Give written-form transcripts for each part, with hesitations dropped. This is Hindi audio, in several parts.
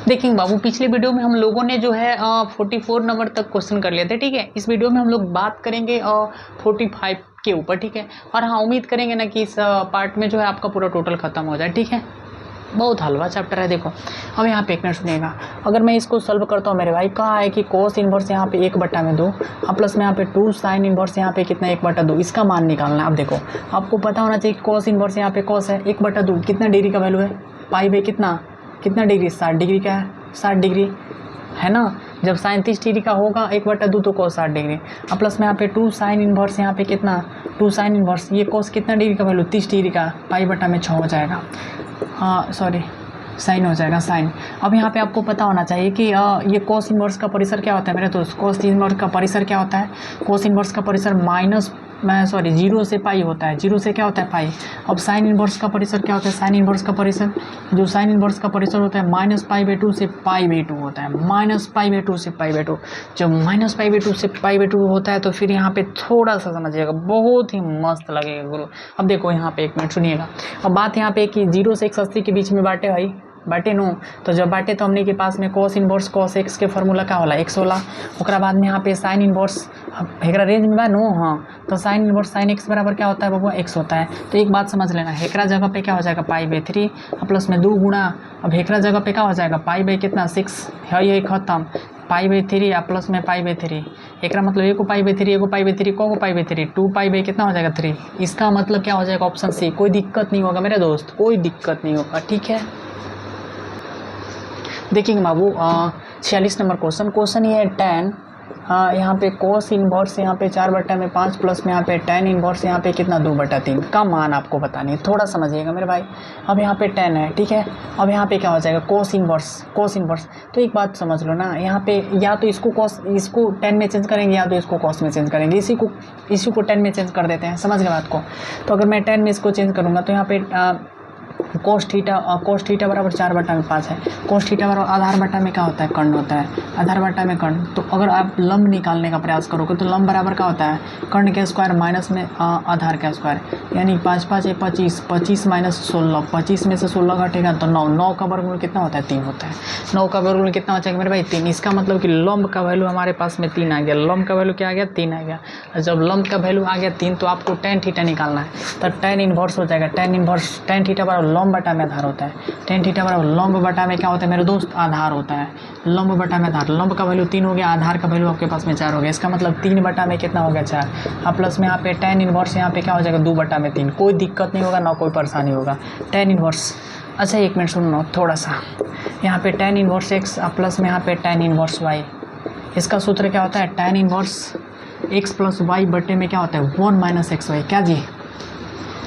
देखिए बाबू, पिछले वीडियो में हम लोगों ने जो है 44 नंबर तक क्वेश्चन कर लिए थे, ठीक है। इस वीडियो में हम लोग बात करेंगे 45 के ऊपर, ठीक है। और हाँ, उम्मीद करेंगे ना कि इस पार्ट में जो है आपका पूरा टोटल खत्म हो जाए, ठीक है। बहुत हलवा चैप्टर है। देखो अब यहाँ पे एक मिनट सुनिएगा। अगर मैं इसको सॉल्व करता हूँ मेरे भाई, कहाँ है कि कोस इनवर्स यहाँ पे 1/2 अब प्लस में यहाँ पे 2 साइन इनवर्स यहाँ पे कितना 1/2, इसका मान निकालना है। अब देखो आपको पता होना चाहिए कोस इनवर्स यहाँ पे कोस है 1/2, कितना डिग्री का वैल्यू है पाई बाई कितना डिग्री, 60 डिग्री का है, 60 डिग्री है ना। जब साइन 30 डिग्री का होगा 1/2 तो कोस 60 डिग्री। अब प्लस में यहाँ पे 2 साइन इनवर्स यहाँ पे कितना 2 साइन इनवर्स, ये कोस कितना डिग्री का वैल्यू 30 डिग्री का, पाई/6 हो जाएगा। हाँ सॉरी, साइन हो जाएगा साइन। अब यहाँ पे आपको पता होना चाहिए कि ये कोस इनवर्स का परिसर क्या होता है मेरे दोस्त। कोस इनवर्स का परिसर क्या होता है, कोस इनवर्स का परिसर जीरो से पाई होता है, जीरो से क्या होता है पाई। अब साइन इनवर्स का परिसर क्या होता है, साइन इनवर्स का परिसर, जो साइन इनवर्स का परिसर होता है -π/2 से π/2 होता है, -π/2 से π/2। जब -π/2 से π/2 होता है तो फिर यहाँ पे थोड़ा सा समझिएगा, बहुत ही मस्त लगेगा गुरु। अब देखो यहाँ पे एक मिनट सुनिएगा। अब बात यहाँ पे कि 0 से 180 के बीच में बाटे भाई, बाटे नो। तो जब बाटे तो हमने के पास में कोस इनवर्स कोस एक्स के फॉर्मूला का होला x होला। ओकरा बाद में यहाँ पे साइन इनवर्स एकरा रेंज में बा नो। हाँ तो साइन इनवर्स साइन एक्स बराबर क्या होता है बाबू, x होता है। तो एक बात समझ लेना, एकरा जगह पे क्या हो जाएगा π/3 प्लस में 2 गुणा, अब एकरा जगह पे क्या हो जाएगा कितना 6 है, ये खत्म π/3 प्लस में π/3। एकरा मतलब एक को π/3 एक को π/3 को π/3 2 कितना हो जाएगा 3। इसका मतलब क्या हो जाएगा ऑप्शन सी। कोई दिक्कत नहीं होगा मेरे दोस्त, कोई दिक्कत नहीं होगा, ठीक है। देखिए बाबू 46 नंबर क्वेश्चन ये है tan यहाँ पे कोस इनवर्स यहाँ पे 4/5 प्लस में यहाँ पे tan इनवर्स यहाँ पे कितना 2/3 का मान आपको बतानी है। थोड़ा समझिएगा मेरे भाई। अब यहाँ पे tan है, ठीक है। अब यहाँ पे क्या हो जाएगा कोस इनवर्स। तो एक बात समझ लो ना, यहाँ पे या तो इसको tan में चेंज करेंगे या तो इसको cos में चेंज करेंगे। इसी को tan में चेंज कर देते हैं, समझ गए बात को। तो अगर मैं tan में इसको चेंज करूँगा तो यहाँ पे कोस थीटा बराबर 4/5 है। कोस थीटा बराबर आधार बटा में क्या होता है, कर्ण होता है, आधार बटा में कर्ण। तो अगर आप लंब निकालने का प्रयास करोगे तो लंब बराबर क्या होता है, कर्ण के स्क्वायर माइनस में आधार का स्क्वायर, यानी 5 5 25 25 माइनस 16, 25 में से 16 घटेगा तो 9, 9 का वर्गमूल कितना होता है 3 होता है। 9 का वर्गमूल कितना हो जाएगा मेरे भाई 3। इसका मतलब कि लंब का वैल्यू हमारे पास में 3 आ गया। लंब का वैल्यू क्या आ गया 3 आ गया। जब लंब का वैल्यू आ गया 3 तो आपको tan थीटा निकालना है। तो tan इनवर्स हो जाएगा, tan थीटा बराबर लंब बटा में आधार होता है। tan थीटा बराबर लंब बटा में क्या होता है मेरे दोस्त, आधार होता है। लंब बटा में आधार, लंब का वैल्यू 3 हो गया, आधार का वैल्यू आपके पास में 4 हो गया। इसका मतलब 3 बटा में कितना हो गया 4। अब प्लस में यहाँ पे tan इनवर्स यहाँ पे क्या हो जाएगा 2/3। कोई दिक्कत नहीं होगा, ना कोई परेशानी होगा। tan इनवर्स, अच्छा एक मिनट सुनो थोड़ा सा, यहाँ पे tan इनवर्स x प्लस में यहाँ पे tan इनवर्स y, इसका सूत्र क्या होता है tan inverse x plus y बटे में क्या होता है 1 - xy। क्या जी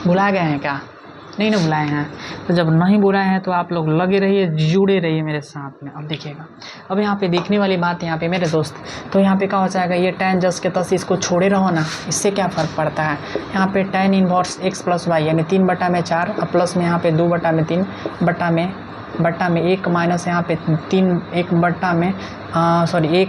भुला गए हैं क्या, नहीं ना बुलाए हैं। तो जब नहीं बुलाए हैं तो आप लोग लगे रहिए, जुड़े रहिए मेरे साथ में। अब देखिएगा, अब यहाँ पे देखने वाली बात है यहाँ पे मेरे दोस्त। तो यहाँ पे क्या हो जाएगा, ये tan जस के तस इसको छोड़े रहो ना, इससे क्या फ़र्क पड़ता है। यहाँ पे tan inverse x plus y यानी 3/4 और प्लस में यहाँ पे 2/3 बटा में 1 माइनस यहाँ पे 3 1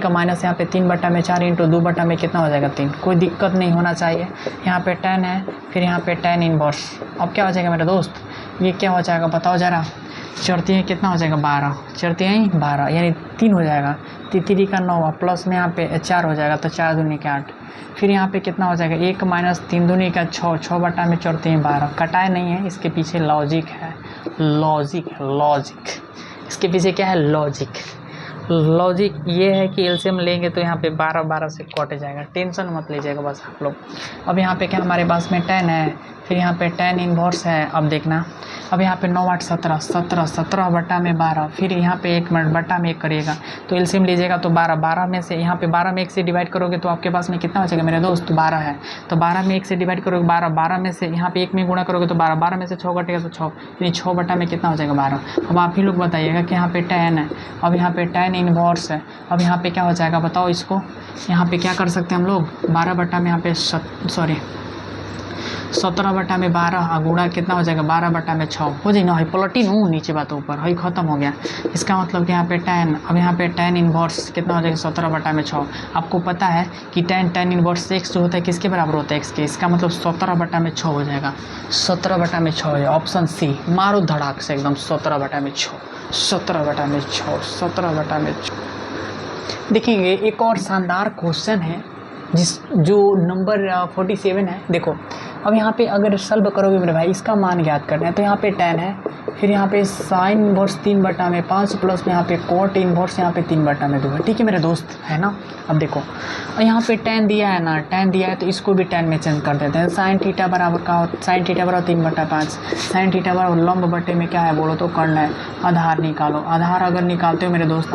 माइनस यहाँ पे 3/4 इंटू 2 में कितना हो जाएगा 3। कोई दिक्कत नहीं होना चाहिए। यहाँ पे tan है, फिर यहाँ पे tan इनवर्स। अब क्या हो जाएगा मेरे दोस्त, ये क्या हो जाएगा बताओ ज़रा। चढ़ती है कितना हो जाएगा 12, चढ़ती है 12 यानी 3 हो जाएगा, 3 का 9 प्लस में यहाँ पे 4 हो जाएगा, तो 4 दूनी का 8। फिर यहाँ पे कितना हो जाएगा 1 माइनस 3 दूनी का 6, 6 बटा में चढ़ते हैं 12। कटाए नहीं है, इसके पीछे लॉजिक है, लॉजिक इसके पीछे क्या है लॉजिक ये है कि एलसीएम लेंगे तो यहाँ पे 12 12 से कट जाएगा। टेंशन मत लीजिएगा बस आप लोग। अब यहाँ पे क्या हमारे पास में tan है, फिर यहाँ पे tan इनवर्स है। अब देखना, अब यहाँ पे 9 8 17 बटा में 12, फिर यहाँ पे 1 मिनट बटा में 1 करिएगा तो एलसीएम लीजिएगा तो 12 में से यहाँ पे 12 में 1 से डिवाइड करोगे तो आपके पास में कितना हो जाएगा मेरे दोस्त 12 है। तो 12 में 1 से डिवाइड करोगे 12 में से यहाँ पे 1 में गुणा करोगे तो 12 में से 6 घटेगा तो 6, यानी 6 बटा में कितना हो जाएगा 12। अब आप ही लोग बताइएगा कि यहाँ पे tan है, अब यहाँ पे tan इनवर्स है। अब यहाँ पे क्या हो जाएगा बताओ इसको, यहाँ पे क्या कर सकते हैं हम लोग 12 बटा में यहाँ पे 17 बटा में 12 गुणा कितना हो जाएगा 12 बटा में 6 हो जाए ना, है पलटी नू नीचे बात ऊपर है, ख़त्म हो गया। इसका मतलब कि यहाँ पे tan, अब यहाँ पे tan इनवर्स कितना हो जाएगा 17 बटा में 6। आपको पता है कि tan इनवर्स x जो होता है किसके बराबर होता है x के, इसका मतलब 17 बटा में 6 हो जाएगा, 17 बटा में 6 है ऑप्शन सी। मारो धड़ाक से एकदम 17 बटा में 6। 17/6, 17/6। देखेंगे एक और शानदार क्वेश्चन है जो नंबर 47 है। देखो अब यहाँ पे अगर सॉल्व करोगे मेरे भाई, इसका मान ज्ञात करना है। तो यहाँ पे tan है, फिर यहाँ पे साइन इनवर्स 3/5 प्लस में यहाँ पे कॉट इनवर्स यहाँ पे 3/2 है। ठीक है मेरे दोस्त, है ना। अब देखो और यहाँ पे tan दिया है ना, tan दिया है तो इसको भी tan में चेंज कर देते हैं। साइन थीटा बराबर का साइन थीटा बराबर 3/5, साइन थीटा बराबर लंब बटे में क्या है बोलो तो कर्ण है। आधार निकालो, आधार अगर निकालते हो मेरे दोस्त,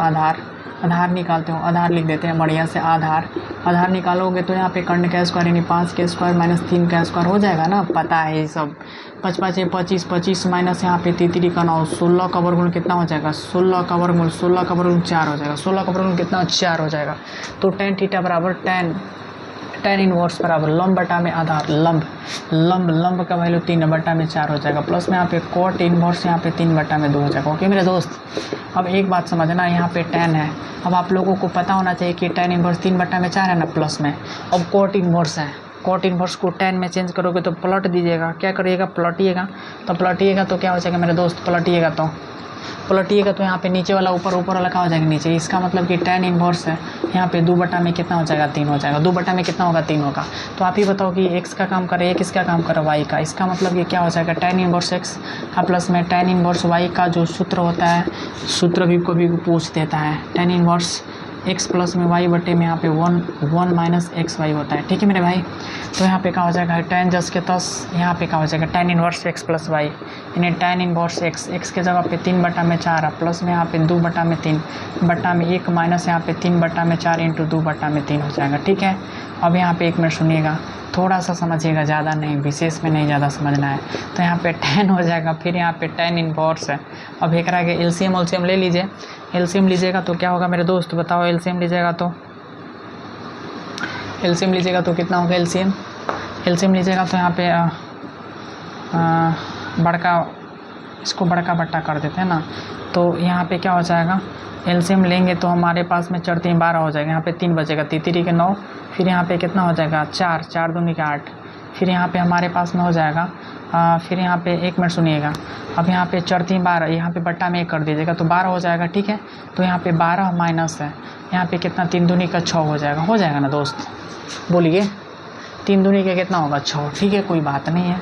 आधार निकालते हो, आधार लिख देते हैं बढ़िया से। आधार निकालोगे तो यहाँ पे कर्ण का स्क्वायर यानी 5 के स्क्वायर माइनस 3 का स्क्वायर हो जाएगा ना, पता है ये सब। 5 5 25, 25 माइनस यहाँ पे 33 का 9, 16 का वर्गमूल कितना हो जाएगा, 16 का वर्गमूल 4 हो जाएगा। 16 का वर्गमूल कितना 4 हो जाएगा। तो tan थीटा बराबर tan इनवर्स बराबर लंब बटा में आधार, लंब का वैल्यू 3/4 हो जाएगा, प्लस में यहाँ पे कॉट इनवर्स यहाँ पे 3/2 हो जाएगा। ओके मेरे दोस्त, अब एक बात समझना, यहाँ पे tan है। अब आप लोगों को पता होना चाहिए कि tan इनवर्स 3/4 है ना प्लस में। अब कॉट इनवर्स है, कॉट इनवर्स को tan में चेंज करोगे तो पलट दीजिएगा। क्या करिएगा, पलटिएगा। तो पलटिएगा तो क्या हो जाएगा मेरे दोस्त, पलटिएगा तो यहाँ पे नीचे वाला ऊपर वाला क्या हो जाएगा नीचे। इसका मतलब कि tan इनवर्स है यहाँ पे 2/3 में कितना हो जाएगा, 3 हो जाएगा। 2/3 में कितना होगा, 3 होगा। तो आप ही बताओ कि x का काम करे, ये किसका काम करे, y का। इसका मतलब कि क्या हो जाएगा, tan इनवर्स x प्लस में tan इनवर्स y का जो सूत्र होता है, सूत्र भी को भी पूछ देता है। tan इनवर्स x प्लस में y बटे में यहाँ पे 1 माइनस XY होता है। ठीक है मेरे भाई। तो यहाँ पे क्या हो जाएगा, tan जस के तस यहाँ पे क्या हो जाएगा, tan inverse x plus y यानी tan इनवर्स x के जगह पे 3/4 प्लस में यहाँ पे 2/3 बटा में 1 माइनस यहाँ पे 3/4 इंटू 2/3 हो जाएगा। ठीक है। अब यहाँ पे 1 मिनट सुनिएगा, थोड़ा सा समझिएगा, ज़्यादा नहीं, विशेष में नहीं ज़्यादा समझना है। तो यहाँ पे tan हो जाएगा, फिर यहाँ पे tan इनवर्स है। अब एक के एलसीएम ले लीजिए। एलसीएम लीजिएगा तो क्या होगा मेरे दोस्त, बताओ। एलसीएम लीजिएगा तो कितना होगा एलसीएम लीजिएगा तो यहाँ पे इसको बड़का बट्टा कर देते हैं ना। तो यहाँ पे क्या हो जाएगा, एलसीएम लेंगे तो हमारे पास में 4 3 12 हो जाएगा। यहाँ पे 3 बचेगा, 3 के 9, फिर यहाँ पे कितना हो जाएगा 4 दूनी के 8, फिर यहाँ पे हमारे पास में हो जाएगा फिर यहाँ पे 1 मिनट सुनिएगा। अब यहाँ पे 4 3 12, यहाँ पे बट्टा में 1 कर दीजिएगा तो 12 हो जाएगा। ठीक है। तो यहाँ पे 12 माइनस है यहाँ पे कितना, 3 दूनी का 6 हो जाएगा ना दोस्त, बोलिए। 3 दूनी का कितना होगा, 6। ठीक है, कोई बात नहीं है।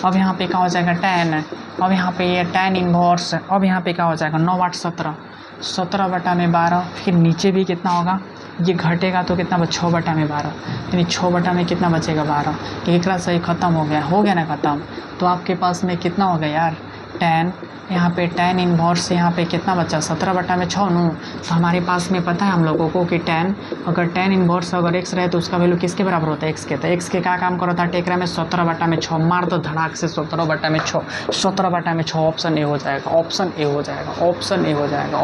अब यहाँ पे क्या हो जाएगा, tan है। अब यहाँ पे ये tan इनवर्स है। अब यहाँ पे क्या हो जाएगा, 9 8 17, 17/12, फिर नीचे भी कितना होगा, ये घटेगा तो कितना 6/12 यानी 6 कितना बचेगा 12। एक रात सही ख़त्म हो गया ना ख़त्म। तो आपके पास में कितना हो गया यार, tan, यहाँ पे tan इनवर्स यहाँ पे कितना बचा 17/6 नू। तो हमारे पास में पता है हम लोगों को कि tan अगर tan इनवर्स अगर x रहे तो उसका वैल्यू किसके बराबर होता है, x के। तो x के क्या काम करता है टेकरा में 17/6, मार दो धड़ाक से 17/6, 17/6 ऑप्शन ए हो जाएगा।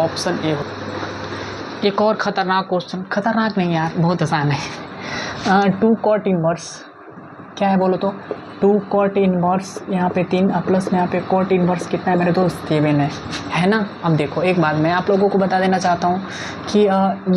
एक और ख़तरनाक क्वेश्चन, ख़तरनाक नहीं यार, बहुत आसान है। 2 कॉट इनवर्स क्या है बोलो तो, 2 कॉट इनवर्स यहाँ पे 3 प्लस में यहाँ पे कॉट इनवर्स कितना है मेरे दोस्त, 7 है ना। अब देखो एक बात मैं आप लोगों को बता देना चाहता हूँ कि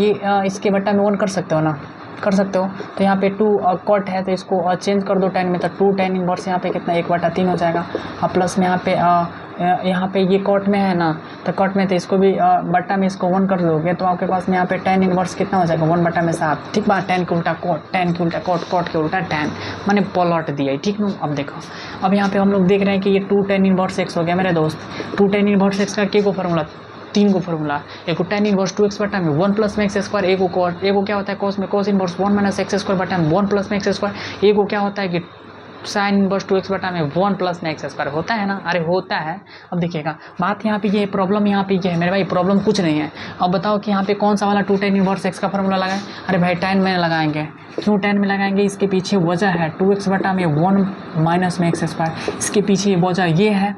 ये इसके बट्टा में 1 कर सकते हो ना, कर सकते हो। तो यहाँ पे 2 कॉट है तो इसको चेंज कर दो tan में, तो 2 tan इनवर्स यहाँ पे कितना 1/3 हो जाएगा। प्लस में यहाँ पे ये कॉट में है ना, तो कॉट में तो इसको भी बट्टा में इसको 1 कर दोगे तो आपके पास में यहाँ पे tan इनवर्स कितना हो जाएगा 1/7। ठीक बात, tan के उल्टा कॉट, tan के उल्टा कॉट, कॉट के उल्टा tan, मैंने पलट दिया। ठीक ना। अब देखो, अब यहाँ पे हम लोग देख रहे हैं कि ये 2 tan इनवर्स x हो गया मेरे दोस्त। 2 tan इनवर्स x का के को फॉर्मूला, 3 को फॉर्मूला, एक tan इनवर्स 2x बटा में 1 प्लस में एक्स स्क्वायर, एक को क्या होता है cos में cos inverse 1 minus x square बटा में 1 प्लस में एक्स स्क्वायर, एक को क्या होता है कि साइन इनवर्स 2x बटा में 1 प्लस में एक्स स्क्वायर होता है ना, अरे होता है। अब देखिएगा बात यहाँ पे ये प्रॉब्लम यहाँ पे ये है मेरे भाई, प्रॉब्लम कुछ नहीं है। अब बताओ कि यहाँ पे कौन सा वाला 2 tan इनवर्स x का फॉर्मूला लगाएं। अरे भाई tan में लगाएंगे, क्यों tan में लगाएंगे, इसके पीछे वजह है 2x बटा में 1 माइनस में एक्स स्क्वायर। इसके पीछे वजह ये है,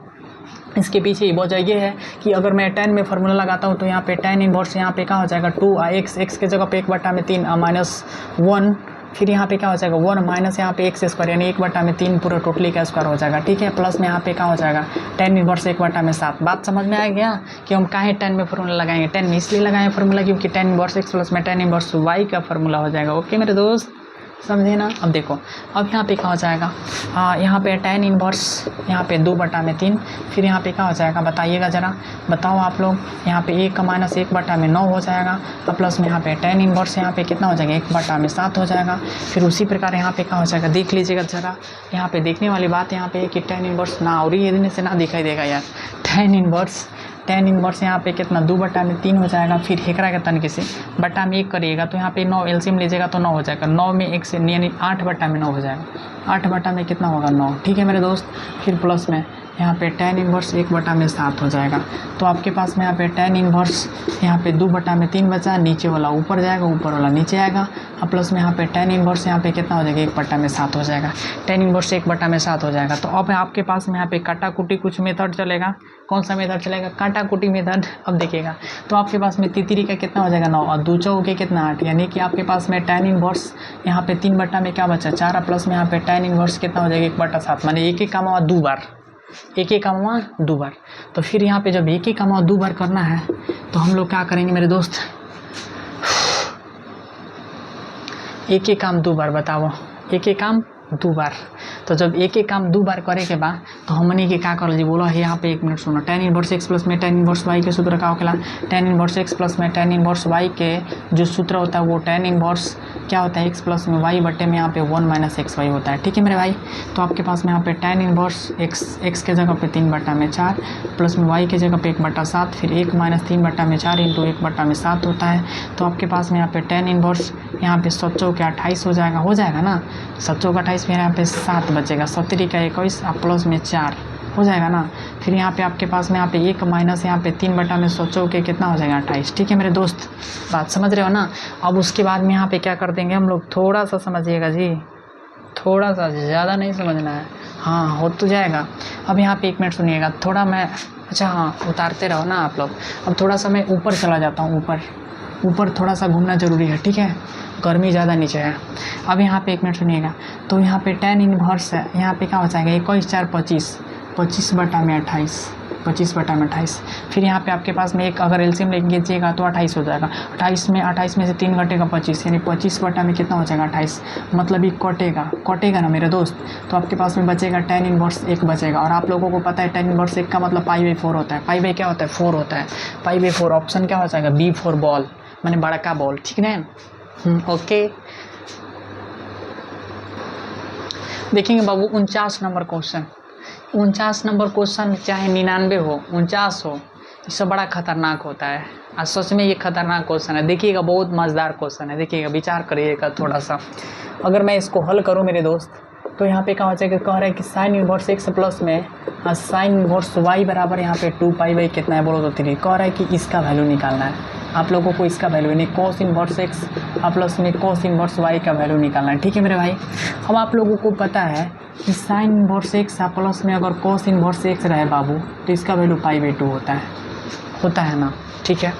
इसके पीछे ये वजह ये है कि अगर मैं tan में फार्मूला लगाता हूँ तो यहाँ पे tan इनवर्स यहाँ पे क्या हो जाएगा 2x के जगह पे 1/3 माइनस 1, फिर यहाँ पे क्या हो जाएगा 1 माइनस यहाँ पे एक्स स्क्वायर यानी 1/3 पूरा टोटली का स्क्वायर हो जाएगा। ठीक है। प्लस में यहाँ पे क्या हो जाएगा tan इनवर्स 1/7। बात समझ में आ गया कि हम काहे tan में फार्मूला लगाएंगे, tan में इसलिए लगाएंगे फार्मूला क्योंकि tan इनवर्स x प्लस में tan इनवर्स y का फार्मूला हो जाएगा। ओके मेरे दोस्त, समझे ना। अब देखो, अब यहाँ पे क्या हो जाएगा, यहाँ पे tan इनवर्स यहाँ पे 2/3, फिर यहाँ पे क्या हो जाएगा बताइएगा ज़रा, बताओ आप लोग। यहाँ पे 1 का माइनस 1/9 हो जाएगा, और प्लस में यहाँ पे tan इनवर्स यहाँ पे कितना हो जाएगा 1/7 हो जाएगा। फिर उसी प्रकार यहाँ पे क्या हो जाएगा देख लीजिएगा ज़रा। यहाँ पे देखने वाली बात यहाँ पे है कि tan इनवर्स ना और ये से ना दिखाई देगा यार। tan इनवर्स यहाँ पे कितना 2/3 हो जाएगा। फिर हेकरा के तन किसी बटा में 1 करिएगा तो यहाँ पे 9 एलसीएम लीजिएगा तो 9 हो जाएगा। 9 में 1 से यानी 8/9 हो जाएगा। 8/में कितना होगा 9, ठीक है मेरे दोस्त। फिर प्लस में यहाँ पे tan इनवर्स 1/7 हो जाएगा। तो आपके पास में यहाँ पे tan इनवर्स यहाँ पे 2/3 बचा, नीचे वाला ऊपर जाएगा, ऊपर वाला नीचे आएगा, और प्लस में यहाँ पे tan इनवर्स यहाँ पे कितना हो जाएगा 1/7 हो जाएगा। tan इनवर्स 1/7 हो जाएगा। तो अब आपके पास में यहाँ पे काटाकुटी कुछ मेथड चलेगा। कौन सा मेथड चलेगा? काटाकुटी मेथड। अब देखिएगा तो आपके पास में तितरी का कितना हो जाएगा 9 और 2 चौके कितना 8, यानी कि आपके पास में tan इनवर्स यहाँ पे 3 में क्या बचा 4, और प्लस में यहाँ पे tan इनवर्स कितना हो जाएगा 1/7, माने एक ही काम हुआ 2 बार, एक ही काम हुआ 2 बार। तो फिर यहाँ पे जब एक ही काम हुआ 2 बार करना है तो हम लोग क्या करेंगे मेरे दोस्त, एक ही काम 2 बार, बताओ एक ही काम 2 बार। तो जब एक ही काम 2 बार करे के बाद तो हमने के क्या कर लीजिए बोलो, यहाँ पे 1 मिनट सुनो। tan इनवर्स x प्लस में tan इनवर्स y के सूत्र का होगा tan इनवर्स x प्लस में tan इनवर्स y के जो सूत्र होता है वो tan इनवर्स क्या होता है x प्लस में y बटे में यहाँ पे 1 माइनस xy होता है, ठीक है मेरे भाई। तो आपके पास में यहाँ पे tan इनवर्स x के जगह पे 3/4 प्लस में y के जगह पे 1/7, फिर 1 माइनस 3/4 इंटू 1/7 होता है। तो आपके पास में यहाँ पे tan इनवर्स यहाँ पे 7 चौके 28 हो जाएगा ना। 7 चौके 28 फिर यहाँ पे 7 बचेगा, 7 का 21 और प्लस में 4 हो जाएगा ना। फिर यहाँ पे आपके पास में यहाँ पे 1 माइनस यहाँ पे 3/100 चौके कितना हो जाएगा 28, ठीक है मेरे दोस्त, बात समझ रहे हो ना। अब उसके बाद में यहाँ पे क्या कर देंगे हम लोग, थोड़ा सा समझिएगा जी, थोड़ा सा, ज़्यादा नहीं समझना है, हाँ हो तो जाएगा। अब यहाँ पे 1 मिनट सुनिएगा थोड़ा, मैं अच्छा हाँ उतारते रहो ना आप लोग। अब थोड़ा सा मैं ऊपर चला जाता हूँ, ऊपर थोड़ा सा घूमना ज़रूरी है, ठीक है, गर्मी ज़्यादा नीचे है। अब यहाँ पे 1 मिनट सुनिएगा। तो यहाँ पे tan इनवर्स है, यहाँ पे क्या हो जाएगा 21 4 25, 25/28, 25/28। फिर यहाँ पे आपके पास में एक अगर एलसीएम लेके लीजिएगा तो 28 हो जाएगा। 28 में से 3 घटेगा 25, यानी 25 में कितना हो जाएगा 28, मतलब ये कटेगा ना मेरे दोस्त। तो आपके पास में बचेगा tan इनवर्स 1 बचेगा। और आप लोगों को पता है tan इनवर्स 1 का मतलब π/4 होता है। पाई क्या होता है 4 होता है, π/4 ऑप्शन क्या हो जाएगा B4 बॉल, मैंने बड़ा का बॉल, ठीक है। ओके देखेंगे बाबू 49 नंबर क्वेश्चन, 49 नंबर क्वेश्चन चाहे 99 हो 49 हो, इससे बड़ा खतरनाक होता है। आज सच में ये खतरनाक क्वेश्चन है, देखिएगा बहुत मज़ेदार क्वेश्चन है, देखिएगा विचार करिएगा थोड़ा सा। अगर मैं इसको हल करूँ मेरे दोस्त तो यहाँ पे क्या हो जाएगा, कह रहा है कि साइन इनवर्स x प्लस में साइन इनवर्स y बराबर यहाँ पे 2π/, कितना है बोलो तो 3। कह रहा है कि इसका वैल्यू निकालना है आप लोगों को, इसका वैल्यू नहीं कोस इनवर्स x प्लस में कोस इनवर्स y का वैल्यू निकालना है, ठीक है मेरे भाई। अब आप लोगों को पता है कि साइन इनवर्स x प्लस में अगर कोस इनवर्स x रहे बाबू तो इसका वैल्यू π/2 होता है ना, ठीक है।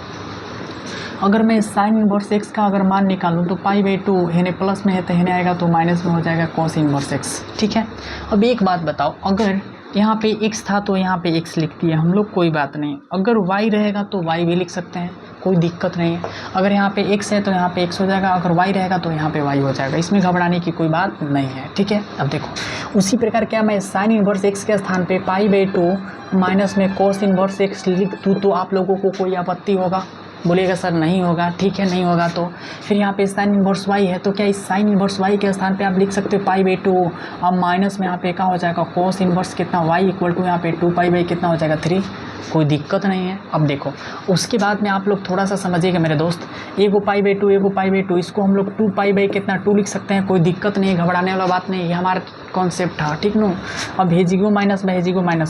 अगर मैं साइन इनवर्स x का अगर मान निकालूं तो π/2 यानी प्लस में है तो यानी आएगा तो माइनस में हो जाएगा कोस इनवर्स x, ठीक है। अब एक बात बताओ, अगर यहाँ पे x था तो यहाँ पे x लिख दिए हम लोग, कोई बात नहीं। अगर y रहेगा तो y भी लिख सकते हैं, कोई दिक्कत नहीं है। अगर यहाँ पे x है तो यहाँ पे x हो जाएगा, अगर y रहेगा तो यहाँ पे y हो जाएगा, इसमें घबराने की कोई बात नहीं है, ठीक है। अब देखो उसी प्रकार क्या मैं साइन इनवर्स x के स्थान पे π/2 माइनस में कोस इनवर्स x लिख दूँ तो आप लोगों को कोई आपत्ति होगा? बोलिएगा सर नहीं होगा, ठीक है नहीं होगा। तो फिर यहाँ पे साइन इनवर्स y है तो क्या इस साइन इनवर्स y के स्थान पे आप लिख सकते हो π/2, अब माइनस में यहाँ पे क्या हो जाएगा कोस इनवर्स कितना y इक्वल टू यहाँ पे 2π/ कितना हो जाएगा 3, कोई दिक्कत नहीं है। अब देखो उसके बाद में आप लोग थोड़ा सा समझिएगा मेरे दोस्त, एगो π/2 इसको हम लोग 2π/ कितना 2 लिख सकते हैं, कोई दिक्कत नहीं है, घबराने वाला बात नहीं, ये हमारा कॉन्सेप्ट था, ठीक नो। अब भेजिगो माइनस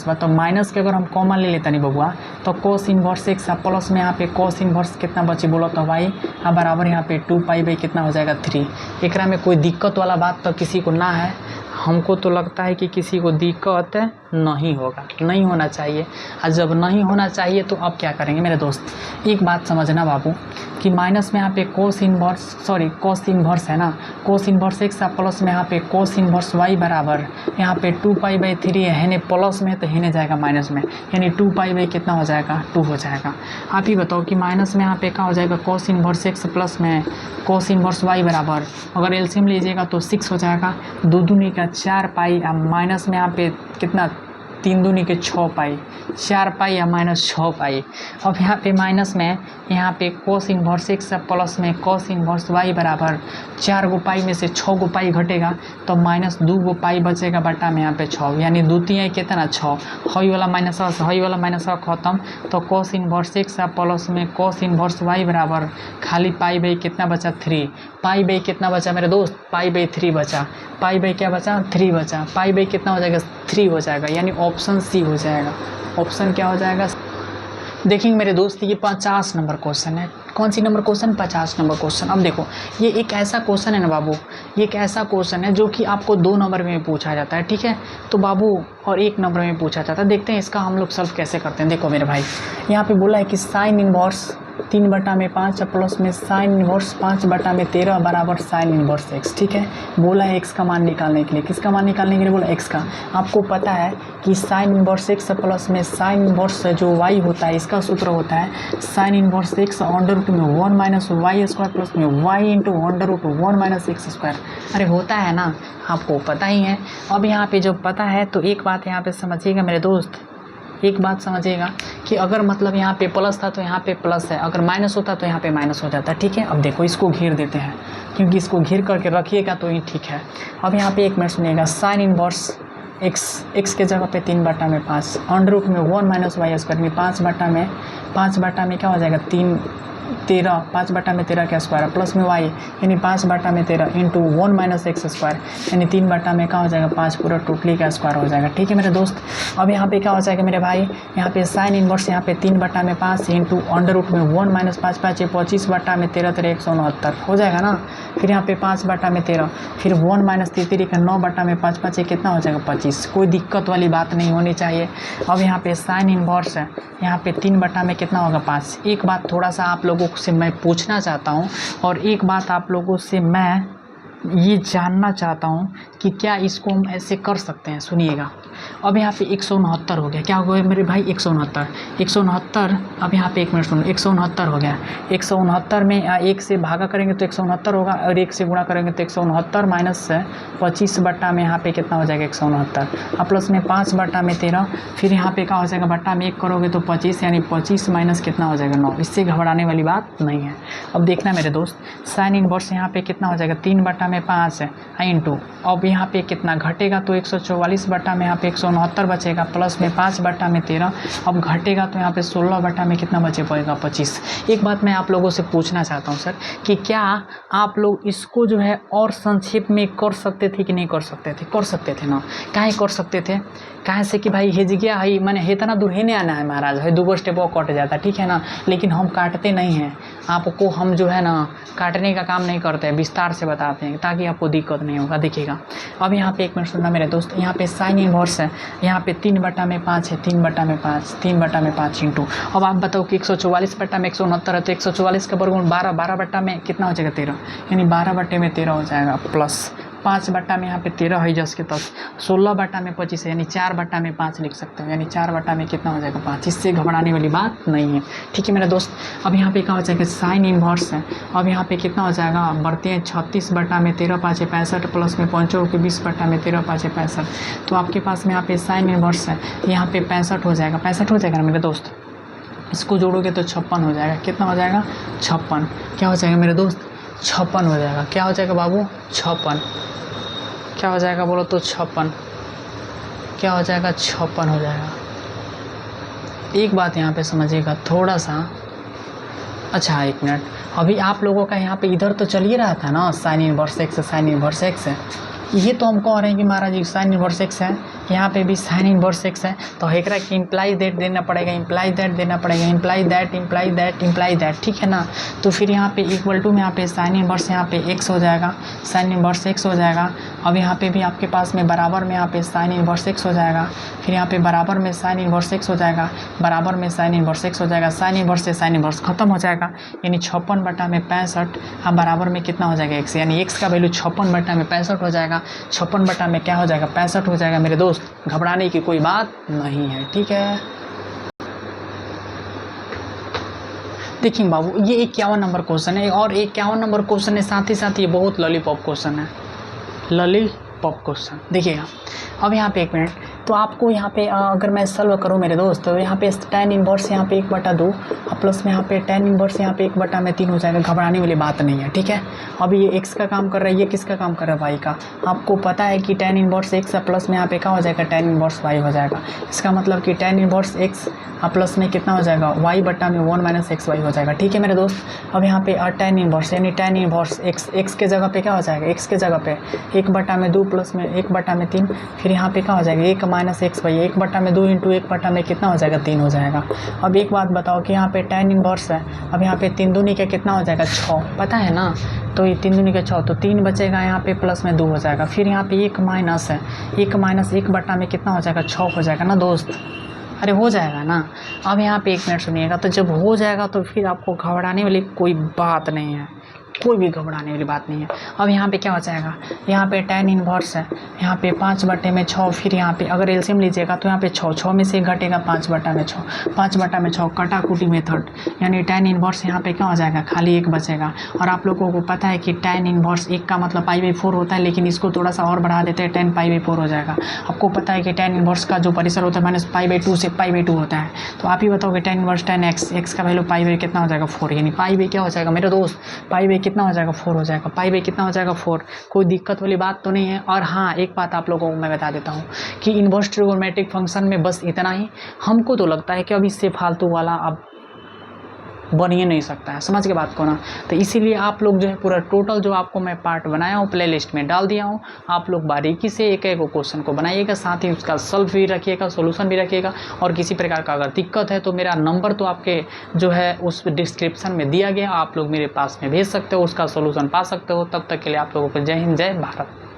बा तो माइनस के अगर हम कॉमन ले लेता नहीं बबुआ तो कोस इनवर्स x प्लस में यहाँ पे कोस इनवर्स कितना बचे बोलो तो y बराबर यहाँ पे 2π/ कितना हो जाएगा 3। एकरा में कोई दिक्कत वाला बात तो किसी को ना है, हमको तो लगता है कि किसी को दिक्कत नहीं होगा, नहीं होना चाहिए। और जब नहीं होना चाहिए तो अब क्या करेंगे मेरे दोस्त, एक बात समझना बाबू कि माइनस में यहाँ पे कोस इन्वर्स है ना, कोस इन्वर्स एक्स प्लस में यहाँ पे कोस इन्वर्स वाई बराबर यहाँ पे 2π/3 है ने प्लस में तो हेने जाएगा माइनस में, यानी 2π कितना हो जाएगा 2 हो जाएगा। आप ही बताओ कि माइनस में यहाँ पे क्या हो जाएगा कोस इन्वर्स एक्स प्लस में कोस इन्वर्स वाई बराबर, अगर एलसीएम लीजिएगा तो 6 हो जाएगा, 2 दूनी का 4π, अब माइनस में यहाँ पे कितना 3 दूनी के 6π, 4π या -6π। अब यहाँ पे माइनस में यहाँ पे कोस इन्वर्स एक्स प्लस में कोस इन्वर्स वाई बराबर 4 गो पाई में से 6 गो पाई घटेगा तो -2 गो पाई बचेगा बटा में यहाँ पे 6, यानी 2 तिहाई कितना 6, हई वाला माइनस खत्म, तो कोस इन्वर्स एक्स प्लस में कोस इन्वर्स वाई बराबर खाली π/, कितना बचा 3, π/, कितना बचा मेरे दोस्त π/3 बचा, π/, क्या बचा 3 बचा, π/, कितना हो जाएगा 3 हो जाएगा, यानी ऑप्शन सी हो जाएगा। ऑप्शन क्या हो जाएगा, देखेंगे मेरे दोस्त ये 50 नंबर क्वेश्चन है। कौन सी नंबर क्वेश्चन, 50 नंबर क्वेश्चन। अब देखो ये एक ऐसा क्वेश्चन है ना बाबू, ये एक ऐसा क्वेश्चन है जो कि आपको 2 नंबर में पूछा जाता है, ठीक है, तो बाबू और 1 नंबर में पूछा जाता है। देखते हैं इसका हम लोग सॉल्व कैसे करते हैं। देखो मेरे भाई यहाँ पे बोला है कि साइन इन्वर्स 3/5 प्लस में साइन इन्वर्स 5/13 बराबर साइन इन्वर्स एक्स, ठीक है, बोला है एक्स का मान निकालने के लिए। किसका मान निकालने के लिए बोला, एक्स का। आपको पता है कि साइन इन्वर्स एक्स प्लस में साइन इन्वर्स जो वाई होता है इसका सूत्र होता है sine inverse x under root में 1 - वाई स्क्वायर प्लस में y into under root 1 - x square. अरे होता है ना, आपको पता ही है। अब यहाँ पे जब पता है तो एक बात यहाँ पे समझिएगा मेरे दोस्त, एक बात समझिएगा कि अगर मतलब यहाँ पे प्लस था तो यहाँ पे प्लस है, अगर माइनस होता तो यहाँ पे माइनस हो जाता, ठीक है। अब देखो इसको घेर देते हैं, क्योंकि इसको घेर करके रखिएगा तो ही ठीक है। अब यहाँ पे 1 मिनट सुनिएगा, साइन इन्वर्स एक्स के जगह पे 3/5 अंडर रूट में 1 - वाई स्क्वायर में 5/में क्या हो जाएगा 13, 5/13 का स्क्वायर प्लस में वाई यानी 5/13 इंटू 1 - एक्स स्क्वायर यानी 3 में क्या हो जाएगा 5 पूरा टोटली का स्क्वायर हो जाएगा, ठीक है मेरे दोस्त। अब यहाँ पे क्या हो जाएगा मेरे भाई, यहाँ पे साइन इन्वर्स यहाँ पे 3/5 इंटू अंडर रूट में 1 - 5 5 25/13 169 हो जाएगा ना। फिर यहाँ पे 5/13 फिर 1 - 33 का 9/5 5 कितना हो जाएगा 25। कोई दिक्कत वाली बात नहीं होनी चाहिए। अब यहाँ पे साइन इन्वर्स है यहाँ पे 3 में कितना होगा 5। एक बात थोड़ा सा आप लोगों से मैं पूछना चाहता हूँ और एक बात आप लोगों से मैं ये जानना चाहता हूँ कि क्या इसको हम ऐसे कर सकते हैं। सुनिएगा, अब यहाँ पे 169 हो गया, क्या हो गया मेरे भाई 169। अब यहाँ पे 1 मिनट सुनो, 169 हो गया। 169 में 1 से भागा करेंगे तो 169 होगा और 1 से गुणा करेंगे तो 169 माइनस 25 में यहाँ पे कितना हो जाएगा 169 और प्लस में 5/13 फिर यहाँ पे क्या हो जाएगा बट्टा में 1 करोगे तो 25 यानी 25 माइनस कितना हो जाएगा 9। इससे घबराने वाली बात नहीं है। अब देखना मेरे दोस्त, साइन इन्वर्स यहाँ पे कितना हो जाएगा 3/5 है इंटू, अब यहाँ पे कितना घटेगा तो 144 में यहाँ पे 169 बचेगा प्लस में 5/13, अब घटेगा तो यहाँ पे 16 में कितना बचे पड़ेगा 25। एक बात मैं आप लोगों से पूछना चाहता हूँ सर कि क्या आप लोग इसको जो है और संक्षेप में कर सकते थे कि नहीं कर सकते थे? कर सकते थे ना। काहे कर सकते थे? काहे से कि भाई हेज गया है मैंने इतना दूर ही नहीं आना है महाराज, है 2 स्टेप और कट जाता, ठीक है ना। लेकिन हम काटते नहीं हैं आपको, हम जो है ना काटने का काम नहीं करते हैं, विस्तार से बताते हैं ताकि आपको दिक्कत नहीं होगा। देखिएगा अब यहाँ पे 1 मिनट सुनना मेरे दोस्त, यहाँ पे साइन इन्वर्स है यहाँ पे 3/5 है, 3/5 इंटू, अब आप बताओ कि 144/169 है तो 144 का वर्गमूल 12 में कितना हो जाएगा 13 यानी 12/13 हो जाएगा प्लस 5 में यहाँ पे 13 है जस के 10, 16 में 25 है यानी 4/5 लिख सकते हो यानी 4 में कितना हो जाएगा 5। इससे घबराने वाली बात नहीं है, ठीक है मेरे दोस्त। अब यहाँ पे क्या हो जाएगा साइन इन्वर्स है, अब यहाँ पे कितना हो जाएगा बढ़ते हैं 36 में 13 5 65 प्लस में 5 के 20 में 13 5 65, तो आपके पास में यहाँ पे साइन इन्वर्स है यहाँ पे 65 हो जाएगा, 65 हो जाएगा ना मेरे दोस्त। इसको जोड़ोगे तो 56 हो जाएगा, कितना हो जाएगा 56। क्या हो जाएगा मेरे दोस्त 56 हो जाएगा। क्या हो जाएगा बाबू 56, क्या हो जाएगा बोलो तो 56, क्या हो जाएगा 56 हो जाएगा। एक बात यहाँ पे समझिएगा थोड़ा सा, अच्छा 1 मिनट, अभी आप लोगों का यहाँ पे इधर तो चल ही रहा था ना साइन इन्वर्स एक्स है, साइन इन्वर्स एक्स है, ये तो हम कह रहे हैं कि महाराज जी साइन इन्वर्स एक्स है यहाँ पे भी साइन इनवर्स एक्स है, तो एकरा की इम्प्लाई दैट देना पड़ेगा, इम्प्लाई दैट देना पड़ेगा, imply that imply that imply that, ठीक है ना। तो फिर यहाँ पे इक्वल टू में यहाँ पे साइन इनवर्स यहाँ पे एक्स हो जाएगा, साइन इनवर्स एक्स हो जाएगा। अब यहाँ पे भी आपके पास में बराबर में यहाँ पे साइन इनवर्स एक्स हो जाएगा, फिर यहाँ पे बराबर में साइन इनवर्स एक्स हो जाएगा, बराबर में साइन इनवर्स एक्स हो जाएगा, साइन इनवर्स से साइन इनवर्स खत्म हो जाएगा, यानी 56/65। अब बराबर में कितना हो जाएगा एक्स, यानी एक्स का वैल्यू 56/65 हो जाएगा। 56 में क्या हो जाएगा 65 हो जाएगा मेरे दोस्त, घबराने की कोई बात नहीं है, ठीक है। देखिए बाबू ये 51 नंबर क्वेश्चन है, और 51 नंबर क्वेश्चन है, साथ ही साथ ये बहुत लॉलीपॉप क्वेश्चन है, लॉलीपॉप क्वेश्चन। देखिएगा अब यहाँ पे 1 मिनट, तो आपको यहाँ पे अगर मैं सॉल्व करूँ मेरे दोस्त, तो यहाँ पे tan इनवर्स यहाँ पे 1/2 प्लस में यहाँ पे tan इनवर्स यहाँ पे 1/3 हो जाएगा। घबराने वाली बात नहीं है, ठीक है। अब ये x का काम कर रहा है, ये किसका काम कर रहा है, y का। आपको पता है कि tan इनवर्स x प्लस में यहाँ पे क्या हो जाएगा tan इनवर्स y हो जाएगा। इसका मतलब कि tan इनवर्स x प्लस में कितना हो जाएगा y बटा में 1 - xy हो जाएगा, ठीक है मेरे दोस्त। अब यहाँ पे tan इनवर्स यानी tan इनवर्स x के जगह पे क्या हो जाएगा, x के जगह पे 1/2 प्लस में 1/3, फिर यहाँ पे क्या हो जाएगा 1 - xy, 1/2 इंटू 1 में कितना हो जाएगा 3 हो जाएगा। अब एक बात बताओ कि यहाँ पे tan इनवर्स है, अब यहाँ पे 3 दूनी का कितना हो जाएगा 6, पता है ना। तो ये 3 दूनी का 6, तो 3 बचेगा यहाँ पे प्लस में 2 हो जाएगा, फिर यहाँ पे 1 माइनस है, 1 - 1 में कितना हो जाएगा 6 हो जाएगा ना दोस्त। अरे हो जाएगा ना। अब यहाँ पे 1 मिनट सुनिएगा, तो जब हो जाएगा तो फिर आपको घबराने वाली कोई बात नहीं है, कोई भी घबराने वाली बात नहीं है। अब यहाँ पे क्या हो जाएगा, यहाँ पे tan इनवर्स है, यहाँ पे 5/6, फिर यहाँ पे अगर एलसीएम लीजिएगा तो यहाँ पे 6 में से 1 घटेगा 5/6, 5/6 कटाकुटी मेथड, यानी tan इनवर्स यहाँ पे क्या हो जाएगा खाली 1 बचेगा। और आप लोगों को पता है कि tan इनवर्स 1 का मतलब π/4 होता है, लेकिन इसको थोड़ा सा और बढ़ा देते हैं, tan π/4 हो जाएगा। आपको पता है कि tan इनवर्स का जो परिसर होता है -π/2 से π/2 होता है। तो आप ही बताओगे tan इनवर्स tan x का वैल्यू π/, कितना हो जाएगा 4, यानी π/, क्या हो जाएगा मेरे दोस्त π/, कितना हो जाएगा 4 हो जाएगा, π/, कितना हो जाएगा 4। कोई दिक्कत वाली बात तो नहीं है। और हाँ एक बात आप लोगों को मैं बता देता हूँ कि इनवर्स ट्रिगोनोमेट्रिक फंक्शन में बस इतना ही। हमको तो लगता है कि अब इससे फालतू वाला अब बन ही नहीं सकता है, समझ के बात को ना। तो इसीलिए आप लोग जो है पूरा टोटल जो आपको मैं पार्ट बनाया हूँ प्ले लिस्ट में डाल दिया हूँ, आप लोग बारीकी से एक एक क्वेश्चन को बनाइएगा, साथ ही उसका सॉल्व भी रखिएगा, सॉल्यूशन भी रखिएगा। और किसी प्रकार का अगर दिक्कत है तो मेरा नंबर तो आपके जो है उस डिस्क्रिप्शन में दिया गया, आप लोग मेरे पास में भेज सकते हो, उसका सॉल्यूशन पा सकते हो। तब तक के लिए आप लोगों को जय हिंद, जय भारत।